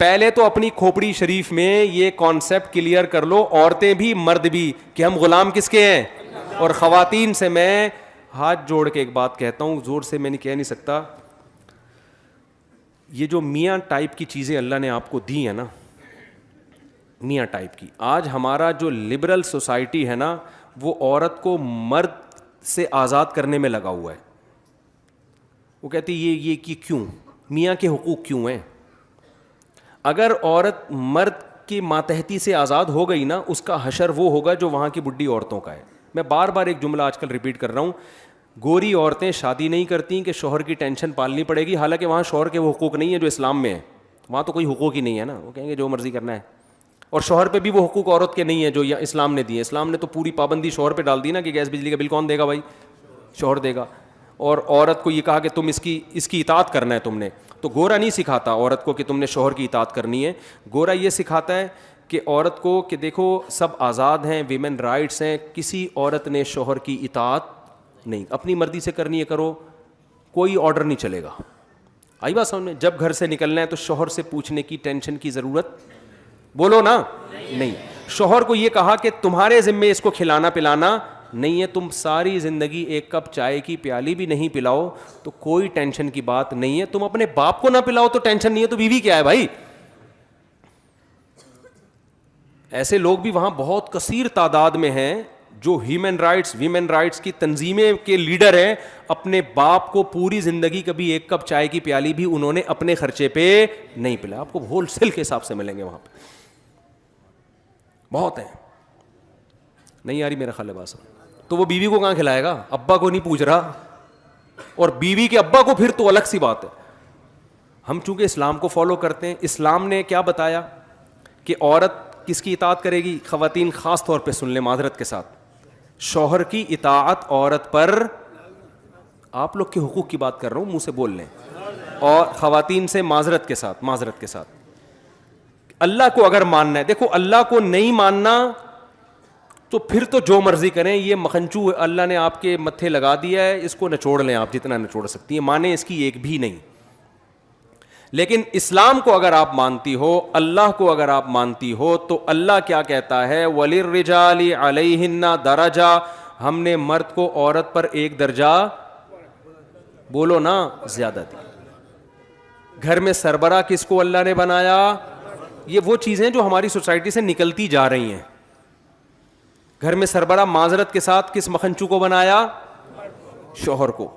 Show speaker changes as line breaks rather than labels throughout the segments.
پہلے تو اپنی کھوپڑی شریف میں یہ کانسیپٹ کلیئر کر لو, عورتیں بھی مرد بھی, کہ ہم غلام کس کے ہیں. اور خواتین سے میں ہاتھ جوڑ کے ایک بات کہتا ہوں, زور سے میں نہیں کہہ نہیں سکتا, یہ جو میاں ٹائپ کی چیزیں اللہ نے آپ کو دی ہیں نا, میاں ٹائپ کی, آج ہمارا جو لبرل سوسائٹی ہے نا, وہ عورت کو مرد سے آزاد کرنے میں لگا ہوا ہے. وہ کہتی یہ کہ کیوں میاں کے حقوق کیوں ہیں. اگر عورت مرد کی ماتحتی سے آزاد ہو گئی نا, اس کا حشر وہ ہوگا جو وہاں کی بڈھی عورتوں کا ہے. میں بار بار ایک جملہ آج کل ریپیٹ کر رہا ہوں, گوری عورتیں شادی نہیں کرتی کہ شوہر کی ٹینشن پالنی پڑے گی, حالانکہ وہاں شوہر کے وہ حقوق نہیں ہیں جو اسلام میں ہیں. وہاں تو کوئی حقوق ہی نہیں ہے نا, وہ کہیں گے جو مرضی کرنا ہے. اور شوہر پہ بھی وہ حقوق عورت کے نہیں ہیں جو اسلام نے دیے. اسلام نے تو پوری پابندی شوہر پہ ڈال دی نا, کہ گیس بجلی کا بل کون دے گا بھائی, شوہر دے گا. اور عورت کو یہ کہا کہ تم اس کی اطاعت کرنا ہے تم نے. تو گورا نہیں سکھاتا عورت کو کہ تم نے شوہر کی اطاعت کرنی ہے. گورا یہ سکھاتا ہے کہ عورت کو کہ دیکھو سب آزاد ہیں, ویمن رائٹس ہیں, کسی عورت نے شوہر کی اطاعت نہیں, اپنی مرضی سے کرنی ہے کرو, کوئی آرڈر نہیں چلے گا. آئی بات سمجھ میں. جب گھر سے نکلنا ہے تو شوہر سے پوچھنے کی ٹینشن کی ضرورت, بولو نا, نہیں. شوہر کو یہ کہا کہ تمہارے ذمے اس کو کھلانا پلانا نہیں ہے, تم ساری زندگی ایک کپ چائے کی پیالی بھی نہیں پلاؤ تو کوئی ٹینشن کی بات نہیں ہے. تم اپنے باپ کو نہ پلاؤ تو ٹینشن نہیں ہے, تو بیوی کیا ہے بھائی. ایسے لوگ بھی وہاں بہت کثیر تعداد میں ہیں جو ہیومن رائٹس ویمن رائٹس کی تنظیمیں کے لیڈر ہیں. اپنے باپ کو پوری زندگی کبھی ایک کپ چائے کی پیالی بھی انہوں نے اپنے خرچے پہ نہیں پلایا. آپ کو ہول سیل کے حساب سے ملیں گے وہاں پہ, بہت ہیں. نہیں آ رہی میرا خیال ہے بات. تو وہ بیوی کو کہاں کھلائے گا, ابا کو نہیں پوچھ رہا, اور بیوی کے ابا کو پھر تو الگ سی بات ہے. ہم چونکہ اسلام کو فالو کرتے ہیں, اسلام نے کیا بتایا کہ عورت کس کی اطاعت کرے گی. خواتین خاص طور پہ سن لیں معذرت کے ساتھ, شوہر کی اطاعت عورت پر, آپ لوگ کے حقوق کی بات کر رہا ہوں, منہ سے بول لیں, اور خواتین سے معذرت کے ساتھ اللہ کو اگر ماننا ہے. دیکھو اللہ کو نہیں ماننا تو پھر تو جو مرضی کریں, یہ مکھنچو اللہ نے آپ کے متھے لگا دیا ہے, اس کو نچوڑ لیں آپ جتنا نچوڑ سکتی ہیں, مانیں اس کی ایک بھی نہیں. لیکن اسلام کو اگر آپ مانتی ہو, اللہ کو اگر آپ مانتی ہو, تو اللہ کیا کہتا ہے, وَلِلرِّجَالِ عَلَيْهِنَّ دَرَجَةٌ, ہم نے مرد کو عورت پر ایک درجہ, بولو نا, زیادہ دی. گھر میں سربراہ کس کو اللہ نے بنایا. یہ وہ چیزیں جو ہماری سوسائٹی سے نکلتی جا رہی ہیں. گھر میں سربراہ معذرت کے ساتھ کس مکھنچو کو بنایا, شوہر کو.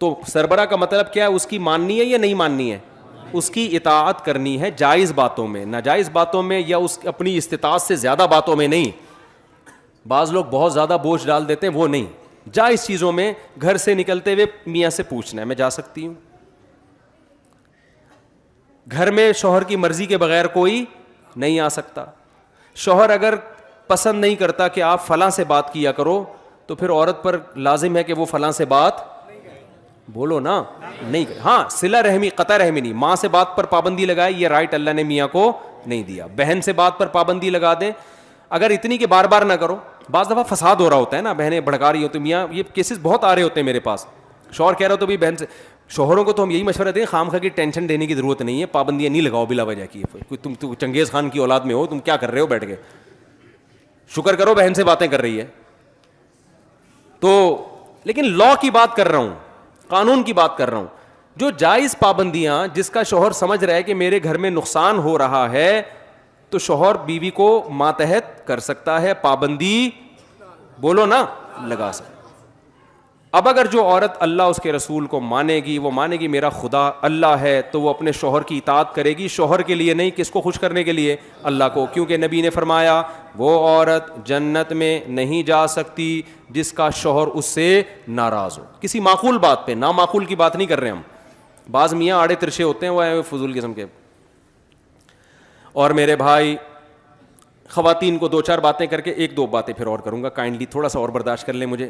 تو سربراہ کا مطلب کیا ہے, اس کی ماننی ہے یا نہیں ماننی ہے, اس کی اطاعت کرنی ہے جائز باتوں میں, ناجائز باتوں میں یا اس اپنی استطاعت سے زیادہ باتوں میں نہیں. بعض لوگ بہت زیادہ بوجھ ڈال دیتے ہیں, وہ نہیں. جائز چیزوں میں گھر سے نکلتے ہوئے میاں سے پوچھنا ہے میں جا سکتی ہوں. گھر میں شوہر کی مرضی کے بغیر کوئی نہیں آ سکتا. شوہر اگر پسند نہیں کرتا کہ آپ فلاں سے بات کیا کرو, تو پھر عورت پر لازم ہے کہ وہ فلاں سے بات, بولو نا, نہیں کرے. ہاں صلہ رحمی, قطع رحمی نہیں, ماں سے بات پر پابندی لگائے, یہ رائٹ اللہ نے میاں کو نہیں دیا. بہن سے بات پر پابندی لگا دیں, اگر اتنی کہ بار بار نہ کرو. بعض دفعہ فساد ہو رہا ہوتا ہے نا, بہنیں بھڑکا رہی ہوتی, میاں یہ کیسز بہت آ رہے ہوتے ہیں میرے پاس. شوہر کہہ رہا ہو تو بھی بہن سے, شوہروں کو تو ہم یہی مشورہ دیں, خام خواہ کی ٹینشن دینے کی ضرورت نہیں ہے, پابندیاں نہیں لگاؤ بلا وجہ کی. تم چنگیز خان کی اولاد میں ہو, تم کیا کر رہے ہو بیٹھ کے, شکر کرو بہن سے باتیں کر رہی ہے تو. لیکن لا کی بات کر رہا ہوں, قانون کی بات کر رہا ہوں. جو جائز پابندیاں, جس کا شوہر سمجھ رہا ہے کہ میرے گھر میں نقصان ہو رہا ہے, تو شوہر بیوی کو ماتحت کر سکتا ہے, پابندی, بولو نا, لگا سکتا. اب اگر جو عورت اللہ اس کے رسول کو مانے گی, وہ مانے گی میرا خدا اللہ ہے, تو وہ اپنے شوہر کی اطاعت کرے گی, شوہر کے لیے نہیں. کس کو خوش کرنے کے لیے, اللہ کو. کیونکہ نبی نے فرمایا وہ عورت جنت میں نہیں جا سکتی جس کا شوہر اس سے ناراض ہو. کسی معقول بات پہ, نامعقول کی بات نہیں کر رہے ہم. بعض میاں آڑے ترشے ہوتے ہیں, وہ فضول قسم کے. اور میرے بھائی, خواتین کو دو چار باتیں کر کے, ایک دو باتیں پھر اور کروں گا, کائنڈلی تھوڑا سا اور برداشت کر لیں مجھے.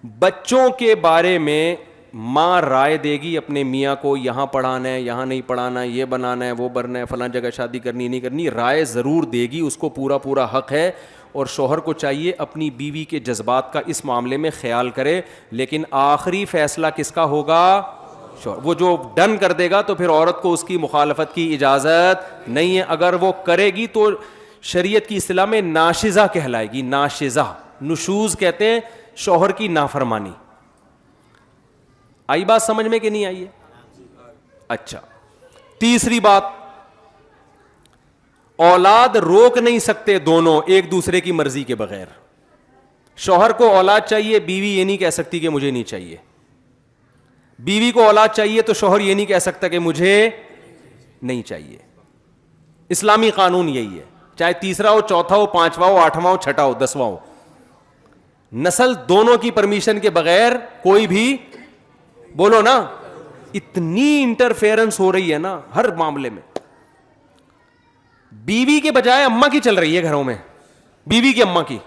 بچوں کے بارے میں ماں رائے دے گی اپنے میاں کو, یہاں پڑھانا ہے, یہاں نہیں پڑھانا, یہ بنانا ہے, وہ بننا ہے, فلاں جگہ شادی کرنی نہیں کرنی, رائے ضرور دے گی, اس کو پورا پورا حق ہے. اور شوہر کو چاہیے اپنی بیوی کے جذبات کا اس معاملے میں خیال کرے, لیکن آخری فیصلہ کس کا ہوگا, شوہر. وہ جو ڈن کر دے گا تو پھر عورت کو اس کی مخالفت کی اجازت نہیں ہے. اگر وہ کرے گی تو شریعت کی اصطلاح میں ناشزہ کہلائے گی. ناشزہ, نشوز کہتے ہیں شوہر کی نافرمانی. آئی بات سمجھ میں کہ نہیں آئی ہے؟ اچھا, تیسری بات, اولاد روک نہیں سکتے دونوں ایک دوسرے کی مرضی کے بغیر. شوہر کو اولاد چاہیے, بیوی یہ نہیں کہہ سکتی کہ مجھے نہیں چاہیے. بیوی کو اولاد چاہیے تو شوہر یہ نہیں کہہ سکتا کہ مجھے نہیں چاہیے. اسلامی قانون یہی ہے, چاہے تیسرا ہو, چوتھا ہو, پانچواں ہو, آٹھواں ہو, چھٹا ہو, دسواں ہو, نسل دونوں کی پرمیشن کے بغیر کوئی بھی, بولو نا, اتنی انٹرفیئرنس ہو رہی ہے نا ہر معاملے میں. بیوی کے بجائے اماں کی چل رہی ہے گھروں میں, بیوی کی اماں کی.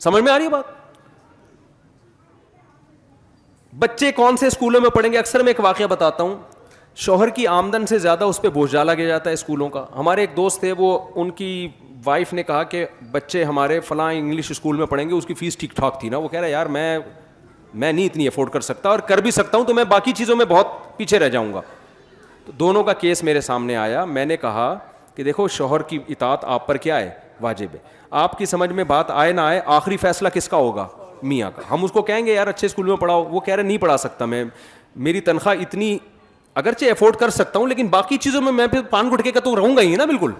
سمجھ میں آ رہی ہے بات؟ بچے کون سے اسکولوں میں پڑھیں گے؟ اکثر میں ایک واقعہ بتاتا ہوں, شوہر کی آمدن سے زیادہ اس پہ بوجھ ڈالا گیا جاتا ہے اسکولوں کا. ہمارے ایک دوست تھے, وہ ان کی وائف نے کہا کہ بچے ہمارے فلاں انگلش اسکول میں پڑھیں گے, اس کی فیس ٹھیک ٹھاک تھی نا. وہ کہہ رہا ہے یار میں نہیں اتنی افورڈ کر سکتا, اور کر بھی سکتا ہوں تو میں باقی چیزوں میں بہت پیچھے رہ جاؤں گا. تو دونوں کا کیس میرے سامنے آیا. میں نے کہا کہ دیکھو شوہر کی اطاعت آپ پر کیا ہے, واجب ہے. آپ کی سمجھ میں بات آئے نہ آئے, آخری فیصلہ کس کا ہوگا؟ میاں کا. ہم اس کو کہیں گے یار اچھے اسکول میں پڑھاؤ, وہ کہہ رہے نہیں پڑھا سکتا میں, میری تنخواہ اتنی, اگرچہ افورڈ کر سکتا ہوں لیکن باقی چیزوں میں پھر پان گٹکے کا تو رہوں گا ہی نا. بالکل,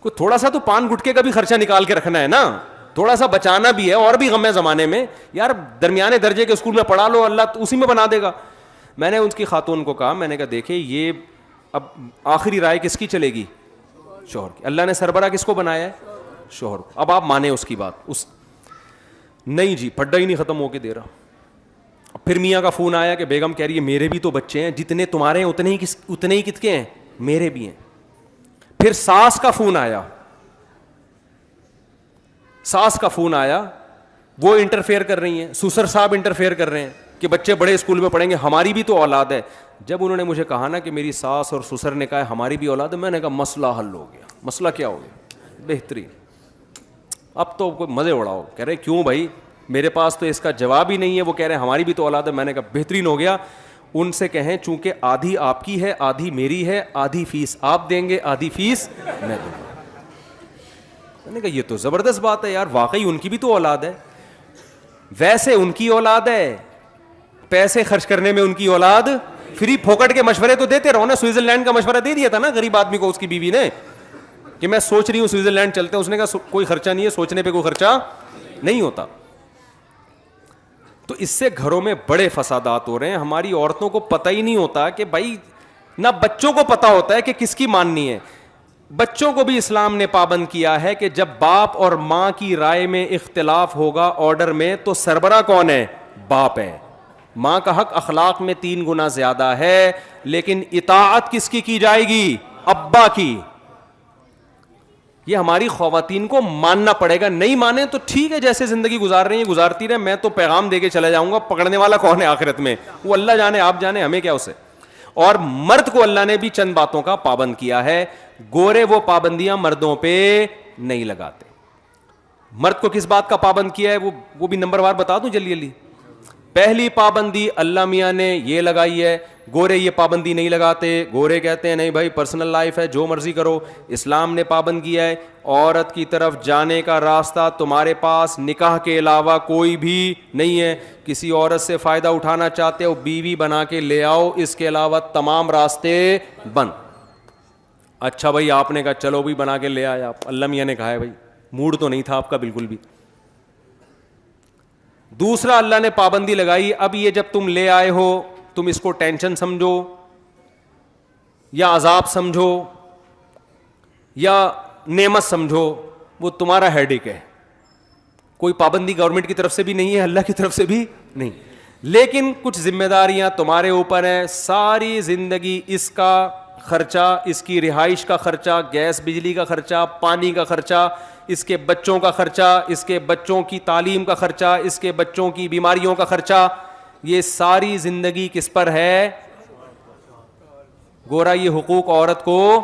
کوئی تھوڑا سا تو پان گٹکے کا بھی خرچہ نکال کے رکھنا ہے نا, تھوڑا سا بچانا بھی ہے. اور بھی غم ہے زمانے میں یار, درمیانے درجے کے اسکول میں پڑھا لو, اللہ اسی میں بنا دے گا. میں نے اس کی خاتون کو کہا, میں نے کہا دیکھیں یہ اب آخری رائے کس کی چلے گی؟ شوہر کی. اللہ نے سربراہ کس کو بنایا ہے؟ شوہر کو. اب آپ مانیں اس کی بات. اس نہیں جی, پھڈا ہی نہیں ختم ہو کے دے رہا. پھر میاں کا فون آیا کہ بیگم کہہ رہی ہے میرے بھی تو بچے ہیں, جتنے تمہارے ہیں اتنے ہی کس کے ہیں, میرے بھی ہیں. پھر ساس کا فون آیا, ساس کا فون آیا, وہ انٹرفیئر کر رہی ہیں, سسر صاحب انٹرفیئر کر رہے ہیں کہ بچے بڑے اسکول میں پڑھیں گے, ہماری بھی تو اولاد ہے. جب انہوں نے مجھے کہا نا کہ میری ساس اور سسر نے کہا ہماری بھی اولاد ہے, میں نے کہا مسئلہ حل ہو گیا. مسئلہ کیا ہو گیا؟ بہترین. اب تو کوئی مزے اڑاؤ. کہہ رہے کیوں بھائی, میرے پاس تو اس کا جواب ہی نہیں ہے. وہ کہہ رہے ہیں ہماری بھی تو اولاد ہے. میں نے کہا بہترین ہو گیا. ان سے کہیں چونکہ آدھی آپ کی ہے, آدھی میری ہے, آدھی فیس آپ دیں گے, آدھی فیس میں دوں گا. میں نے کہا یہ تو زبردست بات ہے یار, واقعی ان کی بھی تو اولاد ہے. ویسے ان کی اولاد ہے, پیسے خرچ کرنے میں ان کی اولاد, فری پھوکٹ کے مشورے تو دیتے رہو نا. سوئٹزرلینڈ کا مشورہ دے دیا تھا نا غریب آدمی کو اس کی بیوی نے کہ میں سوچ رہی ہوں سوئٹزرلینڈ چلتے ہیں. اس نے کہا کوئی خرچہ نہیں ہے, سوچنے پہ کوئی خرچہ نہیں ہوتا. تو اس سے گھروں میں بڑے فسادات ہو رہے ہیں. ہماری عورتوں کو پتہ ہی نہیں ہوتا کہ بھائی, نہ بچوں کو پتہ ہوتا ہے کہ کس کی ماننی ہے. بچوں کو بھی اسلام نے پابند کیا ہے کہ جب باپ اور ماں کی رائے میں اختلاف ہوگا آرڈر میں, تو سربراہ کون ہے؟ باپ ہے. ماں کا حق اخلاق میں 3 گنا زیادہ ہے, لیکن اطاعت کس کی جائے گی؟ ابا کی. یہ ہماری خواتین کو ماننا پڑے گا. نہیں مانے تو ٹھیک ہے, جیسے زندگی گزار رہی ہیں گزارتی رہے. میں تو پیغام دے کے چلا جاؤں گا, پکڑنے والا کون ہے آخرت میں؟ وہ اللہ جانے, آپ جانے, ہمیں کیا اسے. اور مرد کو اللہ نے بھی چند باتوں کا پابند کیا ہے. گورے وہ پابندیاں مردوں پہ نہیں لگاتے. مرد کو کس بات کا پابند کیا ہے وہ بھی نمبر وار بتا دوں جلدی جلدی. پہلی پابندی اللہ میاں نے یہ لگائی ہے, گورے یہ پابندی نہیں لگاتے. گورے کہتے ہیں نہیں بھائی پرسنل لائف ہے, جو مرضی کرو. اسلام نے پابند کیا ہے عورت کی طرف جانے کا راستہ تمہارے پاس نکاح کے علاوہ کوئی بھی نہیں ہے. کسی عورت سے فائدہ اٹھانا چاہتے ہو بیوی بنا کے لے آؤ, اس کے علاوہ تمام راستے بند. اچھا بھائی آپ نے کہا چلو بھی بنا کے لے آیا, اللہ میاں نے کہا ہے بھائی, موڈ تو نہیں تھا آپ کا بالکل بھی. دوسرا اللہ نے پابندی لگائی, اب یہ جب تم لے آئے ہو تم اس کو ٹینشن سمجھو یا عذاب سمجھو یا نعمت سمجھو, وہ تمہارا ہیڈیک ہے. کوئی پابندی گورنمنٹ کی طرف سے بھی نہیں ہے, اللہ کی طرف سے بھی نہیں, لیکن کچھ ذمہ داریاں تمہارے اوپر ہیں. ساری زندگی اس کا خرچہ, اس کی رہائش کا خرچہ, گیس بجلی کا خرچہ, پانی کا خرچہ, اس کے بچوں کا خرچہ, اس کے بچوں کی تعلیم کا خرچہ, اس کے بچوں کی بیماریوں کا خرچہ, یہ ساری زندگی کس پر ہے؟ گورا یہ حقوق عورت کو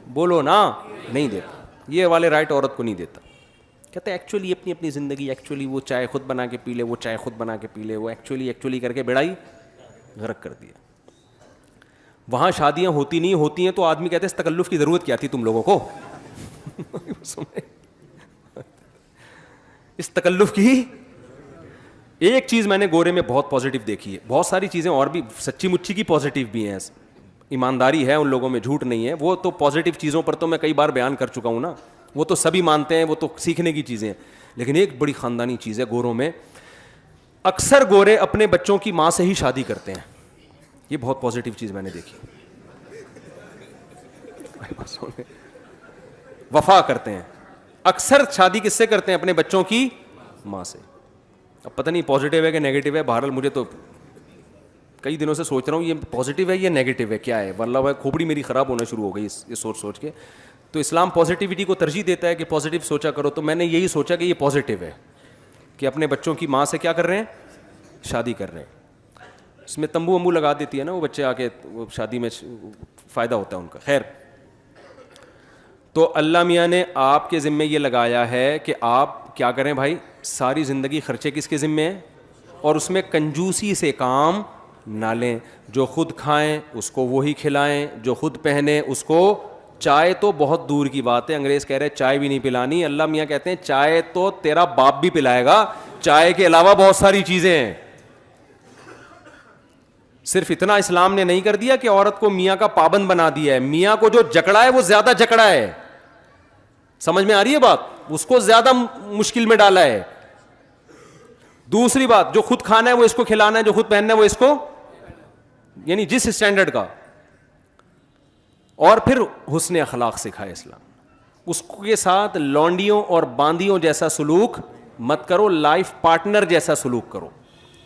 بولو نا نہیں دیتا, یہ والے رائٹ عورت کو نہیں دیتا. کہتے ہیں ایکچولی اپنی اپنی زندگی, ایکچولی وہ چائے خود بنا کے پی لے, وہ چائے خود بنا کے پی لے, وہ ایکچولی کر کے بیڑائی غرق کر دیا. وہاں شادیاں ہوتی نہیں, ہوتی ہیں تو آدمی کہتے ہیں اس تکلف کی ضرورت کیا تھی تم لوگوں کو. اس تکلف کی. ایک چیز میں نے گورے میں بہت پازیٹیو دیکھی ہے, بہت ساری چیزیں اور بھی سچی مچی کی پازیٹیو بھی ہیں, ایمانداری ہے ان لوگوں میں, جھوٹ نہیں ہے, وہ تو پازیٹیو چیزوں پر تو میں کئی بار بیان کر چکا ہوں نا, وہ تو سبھی مانتے ہیں, وہ تو سیکھنے کی چیزیں ہیں. لیکن ایک بڑی خاندانی چیز ہے گوروں میں, اکثر گورے اپنے بچوں کی ماں سے ہی شادی کرتے ہیں. یہ بہت پازیٹیو چیز میں نے دیکھی. وفا کرتے ہیں, اکثر شادی کس سے کرتے ہیں؟ اپنے بچوں کی ماں سے. اب پتہ نہیں پازیٹیو ہے کہ نیگیٹو ہے, بہرحال مجھے تو کئی دنوں سے سوچ رہا ہوں یہ پازیٹیو ہے یا نیگیٹو ہے, کیا ہے. واللہ بھائی کھوپڑی میری خراب ہونا شروع ہو گئی یہ سوچ کے. تو اسلام پازیٹیوٹی کو ترجیح دیتا ہے کہ پازیٹیو سوچا کرو, تو میں نے یہی سوچا کہ یہ پازیٹیو ہے کہ اپنے بچوں کی ماں سے کیا کر رہے ہیں؟ شادی کر رہے ہیں. اس میں تمبو ومبو لگا دیتی ہے نا وہ بچے, آ کے وہ شادی میں فائدہ ہوتا ہے ان کا. خیر, تو اللہ میاں نے آپ کے ذمے یہ لگایا ہے کہ آپ کیا کریں بھائی, ساری زندگی خرچے کس کے ذمے ہیں, اور اس میں کنجوسی سے کام نہ لیں. جو خود کھائیں اس کو وہی کھلائیں, جو خود پہنیں اس کو. چائے تو بہت دور کی بات ہے, انگریز کہہ رہے چائے بھی نہیں پلانی, اللہ میاں کہتے ہیں چائے تو تیرا باپ بھی پلائے گا, چائے کے علاوہ بہت ساری چیزیں ہیں. صرف اتنا اسلام نے نہیں کر دیا کہ عورت کو میاں کا پابند بنا دیا ہے, میاں کو جو جکڑا ہے وہ زیادہ جکڑا ہے. سمجھ میں آ رہی ہے بات؟ اس کو زیادہ مشکل میں ڈالا ہے. دوسری بات, جو خود کھانا ہے وہ اس کو کھلانا ہے, جو خود پہننا ہے وہ اس کو, یعنی جس اسٹینڈرڈ کا. اور پھر حسن اخلاق سکھائے اسلام, اس کے ساتھ لونڈیوں اور باندیوں جیسا سلوک مت کرو, لائف پارٹنر جیسا سلوک کرو,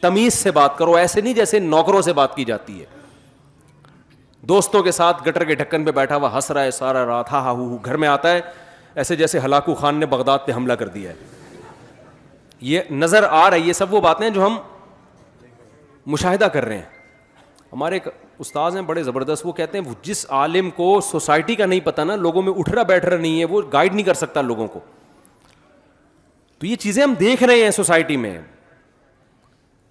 تمیز سے بات کرو, ایسے نہیں جیسے نوکروں سے بات کی جاتی ہے. دوستوں کے ساتھ گٹر کے ڈھکن پہ بیٹھا ہوا ہنس رہا ہے سارا رات, ہا ہا ہو, گھر میں آتا ہے ایسے جیسے ہلاکو خان نے بغداد پہ حملہ کر دیا ہے. یہ نظر آ رہا ہے, یہ سب وہ باتیں جو ہم مشاہدہ کر رہے ہیں. ہمارے ایک استاذ ہیں بڑے زبردست, وہ کہتے ہیں جس عالم کو سوسائٹی کا نہیں پتہ نا, لوگوں میں اٹھ رہا بیٹھ رہا نہیں ہے, وہ گائیڈ نہیں کر سکتا لوگوں کو. تو یہ چیزیں ہم دیکھ رہے ہیں سوسائٹی میں.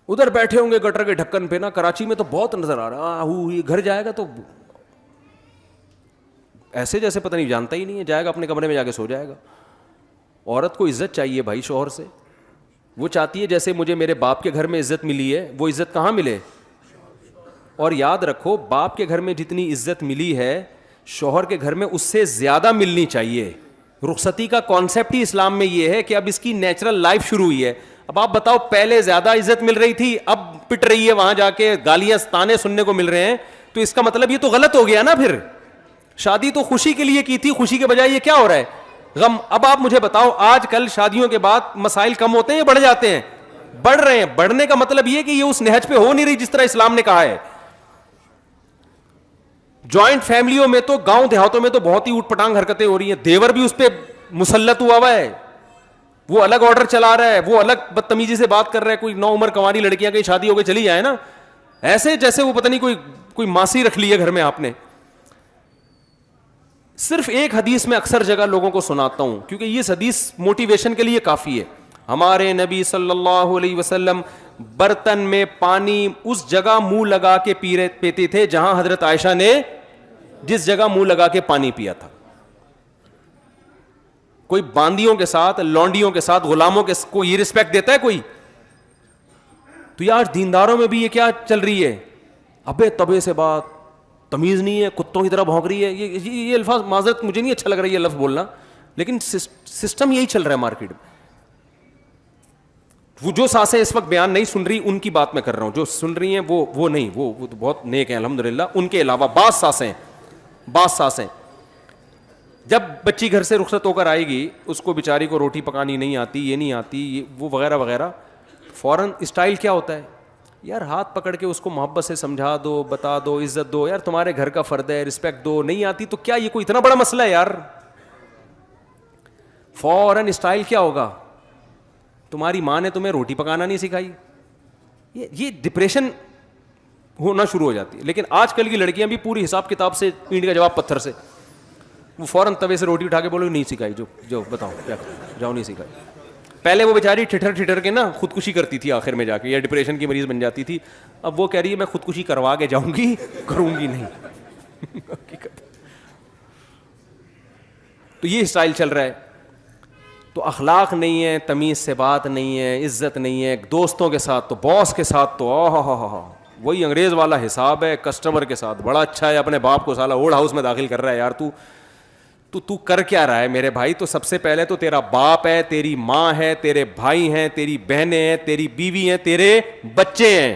ادھر بیٹھے ہوں گے گٹر کے ڈھکن پہ نا, کراچی میں تو بہت نظر آ رہا ہے, یہ گھر جائے گا تو ایسے جیسے پتہ نہیں جانتا ہی نہیں ہے, جائے گا اپنے کمرے میں جا کے سو جائے گا. عورت کو عزت چاہیے بھائی شوہر سے, وہ چاہتی ہے جیسے مجھے میرے باپ کے گھر میں عزت ملی ہے وہ عزت کہاں ملے. اور یاد رکھو, باپ کے گھر میں جتنی عزت ملی ہے شوہر کے گھر میں اس سے زیادہ ملنی چاہیے. رخصتی کا کانسیپٹ ہی اسلام میں یہ ہے کہ اب اس کی نیچرل لائف شروع ہوئی ہے. اب آپ بتاؤ, پہلے زیادہ عزت مل رہی تھی, اب پٹ رہی ہے, وہاں جا کے گالیاں تانے سننے کو مل رہے ہیں, تو اس کا مطلب یہ تو غلط ہو گیا نا. پھر شادی تو خوشی کے لیے کی تھی, خوشی کے بجائے یہ کیا ہو رہا ہے, غم. اب آپ مجھے بتاؤ, آج کل شادیوں کے بعد مسائل کم ہوتے ہیں یا بڑھ جاتے ہیں؟ بڑھ رہے ہیں. بڑھنے کا مطلب یہ کہ یہ اس نہج پہ ہو نہیں رہی جس طرح اسلام نے کہا ہے. جوائنٹ فیملیوں میں تو, گاؤں دیہاتوں میں تو بہت ہی اوٹ پٹانگ حرکتیں ہو رہی ہیں, دیور بھی اس پہ مسلط ہوا ہے, وہ الگ آرڈر چلا رہا ہے, وہ الگ بدتمیزی سے بات کر رہا ہے. کوئی نو عمر کنواری لڑکیاں کہیں شادی ہو کے چلی جائے نا, ایسے جیسے وہ پتہ نہیں کوئی ماسی رکھ لی ہے گھر میں آپ نے. صرف ایک حدیث میں اکثر جگہ لوگوں کو سناتا ہوں کیونکہ یہ حدیث موٹیویشن کے لیے کافی ہے. ہمارے نبی صلی اللہ علیہ وسلم برتن میں پانی اس جگہ منہ لگا کے پیتے تھے جہاں حضرت عائشہ نے جس جگہ منہ لگا کے پانی پیا تھا. کوئی باندیوں کے ساتھ, لونڈیوں کے ساتھ, غلاموں کے کو یہ رسپیکٹ دیتا ہے کوئی؟ تو یار دینداروں میں بھی یہ کیا چل رہی ہے, ابے تبے سے بات, تمیز نہیں ہے, کتوں کی طرح بھونک رہی ہے. یہ الفاظ معذرت مجھے نہیں اچھا لگ رہا ہے یہ لفظ بولنا, لیکن سسٹم یہی چل رہا ہے مارکیٹ میں. وہ جو سانسیں اس وقت بیان نہیں سن رہی ان کی بات میں کر رہا ہوں, جو سن رہی ہیں وہ نہیں, وہ تو بہت نیک ہیں الحمدللہ. ان کے علاوہ بعض سانسیں جب بچی گھر سے رخصت ہو کر آئے گی, اس کو بیچاری کو روٹی پکانی نہیں آتی, یہ نہیں آتی, وہ وغیرہ وغیرہ, فوراً اسٹائل کیا ہوتا ہے, یار ہاتھ پکڑ کے اس کو محبت سے سمجھا دو, بتا دو, عزت دو, یار تمہارے گھر کا فرد ہے, رسپیکٹ دو. نہیں آتی تو کیا یہ کوئی اتنا بڑا مسئلہ ہے یار؟ فوراً اسٹائل کیا ہوگا, تمہاری ماں نے تمہیں روٹی پکانا نہیں سکھائی. یہ ڈپریشن ہونا شروع ہو جاتی ہے. لیکن آج کل کی لڑکیاں بھی پوری حساب کتاب سے اینٹ کا جواب پتھر سے. وہ فوراً توے سے روٹی اٹھا کے بولو نہیں سکھائی، جو بتاؤ کیا جاؤ نہیں سکھائی. پہلے وہ بیچاری ٹھٹر کے نا خودکشی کرتی تھی آخر میں جا کے، یا ڈپریشن کی مریض بن جاتی تھی. اب وہ کہہ رہی ہے میں خودکشی کروا کے جاؤں گی، کروں گی نہیں. تو یہ اسٹائل چل رہا ہے. تو اخلاق نہیں ہے، تمیز سے بات نہیں ہے، عزت نہیں ہے. دوستوں کے ساتھ تو باس کے ساتھ تو وہی انگریز والا حساب ہے. کسٹمر کے ساتھ بڑا اچھا ہے، اپنے باپ کو سالا اولڈ ہاؤس میں داخل کر رہا ہے. یار تو کر کیا رہا ہے میرے بھائی؟ تو سب سے پہلے تو تیرا باپ ہے، تیری ماں ہے، تیرے بھائی ہیں، تیری بہنیں ہیں، تیری بیوی ہیں، تیرے بچے ہیں.